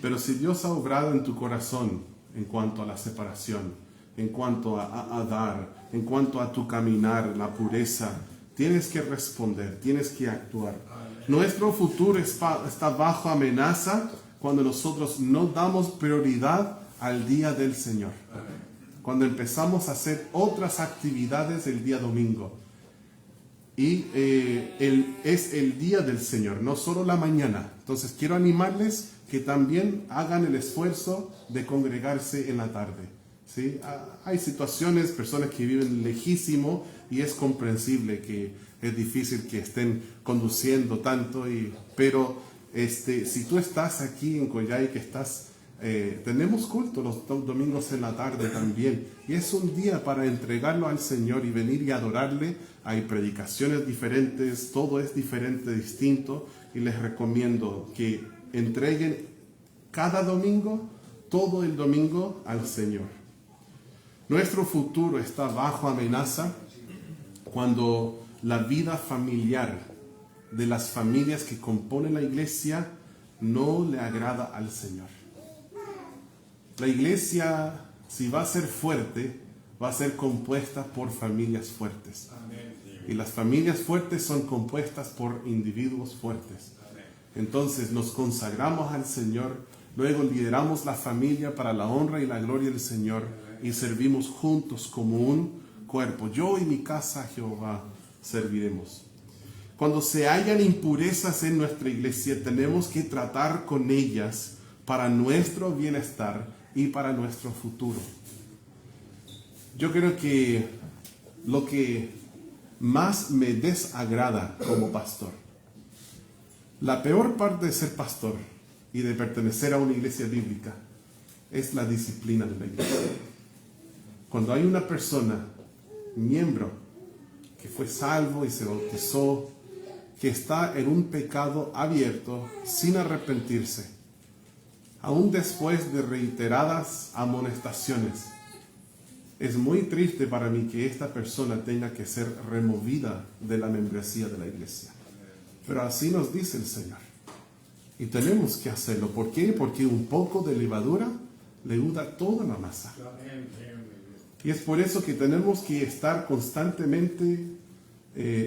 Pero si Dios ha obrado en tu corazón en cuanto a la separación, en cuanto a dar, en cuanto a tu caminar, la pureza, tienes que responder, tienes que actuar. Nuestro futuro está bajo amenaza cuando nosotros no damos prioridad al día del Señor. Cuando empezamos a hacer otras actividades el día domingo. Y es el día del Señor, no solo la mañana. Entonces quiero animarles que también hagan el esfuerzo de congregarse en la tarde. ¿Sí? Hay situaciones, personas que viven lejísimo y es comprensible que es difícil que estén conduciendo tanto. Pero si tú estás aquí en Coyhai, que estás... tenemos culto los domingos en la tarde también, y es un día para entregarlo al Señor y venir y adorarle. Hay predicaciones diferentes, todo es diferente, distinto, y les recomiendo que entreguen cada domingo, todo el domingo al Señor. Nuestro futuro está bajo amenaza cuando la vida familiar de las familias que componen la iglesia no le agrada al Señor. La iglesia, si va a ser fuerte, va a ser compuesta por familias fuertes. Y las familias fuertes son compuestas por individuos fuertes. Entonces nos consagramos al Señor, luego lideramos la familia para la honra y la gloria del Señor y servimos juntos como un cuerpo. Yo y mi casa a Jehová serviremos. Cuando se hallan impurezas en nuestra iglesia, tenemos que tratar con ellas para nuestro bienestar y para nuestro futuro. Yo creo que lo que más me desagrada como pastor, la peor parte de ser pastor y de pertenecer a una iglesia bíblica, es la disciplina de la iglesia. Cuando hay una persona, miembro, que fue salvo y se bautizó, que está en un pecado abierto sin arrepentirse, aún después de reiteradas amonestaciones, es muy triste para mí que esta persona tenga que ser removida de la membresía de la iglesia. Pero así nos dice el Señor. Y tenemos que hacerlo. ¿Por qué? Porque un poco de levadura leuda toda la masa. Y es por eso que tenemos que estar constantemente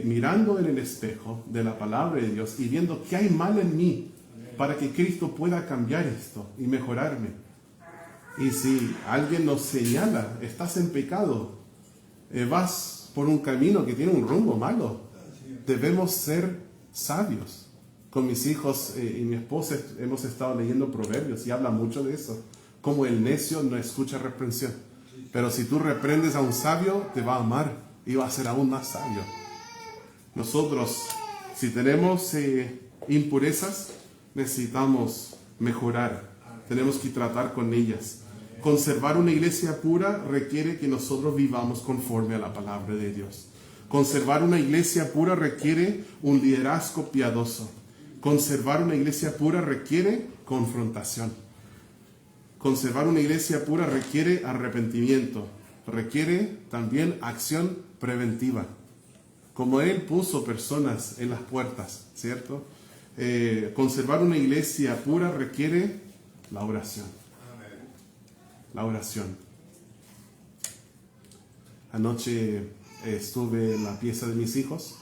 mirando en el espejo de la palabra de Dios y viendo qué hay mal en mí para que Cristo pueda cambiar esto y mejorarme. Y si alguien nos señala, estás en pecado, vas por un camino que tiene un rumbo malo, debemos ser sabios. Con mis hijos y mi esposa hemos estado leyendo Proverbios y habla mucho de eso, como el necio no escucha reprensión. Pero si tú reprendes a un sabio, te va a amar y va a ser aún más sabio. Nosotros, si tenemos impurezas, necesitamos mejorar. Tenemos que tratar con ellas. Conservar una iglesia pura requiere que nosotros vivamos conforme a la palabra de Dios. Conservar una iglesia pura requiere un liderazgo piadoso. Conservar una iglesia pura requiere confrontación. Conservar una iglesia pura requiere arrepentimiento. Requiere también acción preventiva. Como Él puso personas en las puertas, ¿cierto? Conservar una iglesia pura requiere la oración. La oración. Anoche estuve en la pieza de mis hijos.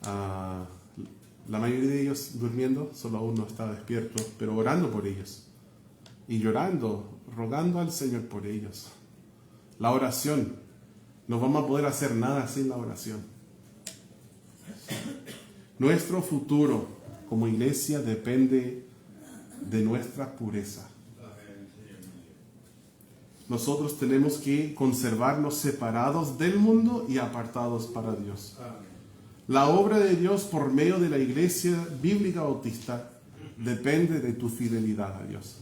La mayoría de ellos durmiendo, solo uno estaba despierto, pero orando por ellos. Y llorando, rogando al Señor por ellos. La oración. No vamos a poder hacer nada sin la oración. Nuestro futuro como iglesia depende de nuestra pureza. Nosotros tenemos que conservarnos separados del mundo y apartados para Dios. La obra de Dios por medio de la iglesia bíblica bautista depende de tu fidelidad a Dios.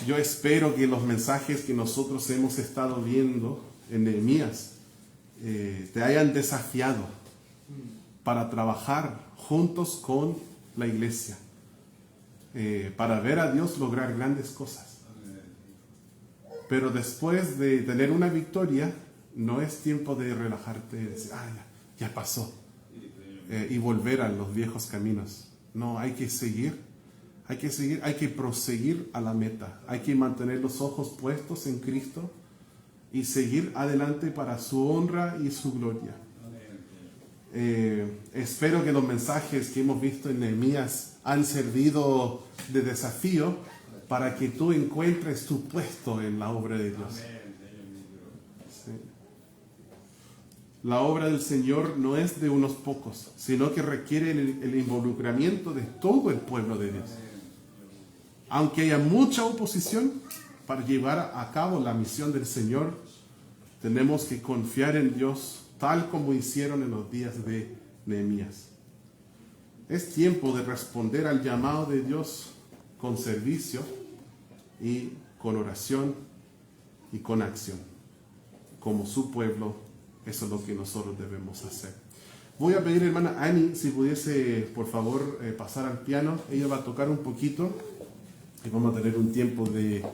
Yo espero que los mensajes que nosotros hemos estado viendo en Nehemías te hayan desafiado para trabajar juntos con la iglesia, para ver a Dios lograr grandes cosas. Pero después de tener una victoria, no es tiempo de relajarte y decir, ya pasó, y volver a los viejos caminos. No, hay que seguir, hay que proseguir a la meta, hay que mantener los ojos puestos en Cristo y seguir adelante para su honra y su gloria. Espero que los mensajes que hemos visto en Nehemías han servido de desafío para que tú encuentres tu puesto en la obra de Dios. Sí. La obra del Señor no es de unos pocos, sino que requiere el involucramiento de todo el pueblo de Dios. Aunque haya mucha oposición para llevar a cabo la misión del Señor, tenemos que confiar en Dios tal como hicieron en los días de Nehemías. Es tiempo de responder al llamado de Dios con servicio y con oración y con acción. Como su pueblo, eso es lo que nosotros debemos hacer. Voy a pedir a hermana Annie si pudiese, por favor, pasar al piano. Ella va a tocar un poquito y vamos a tener un tiempo de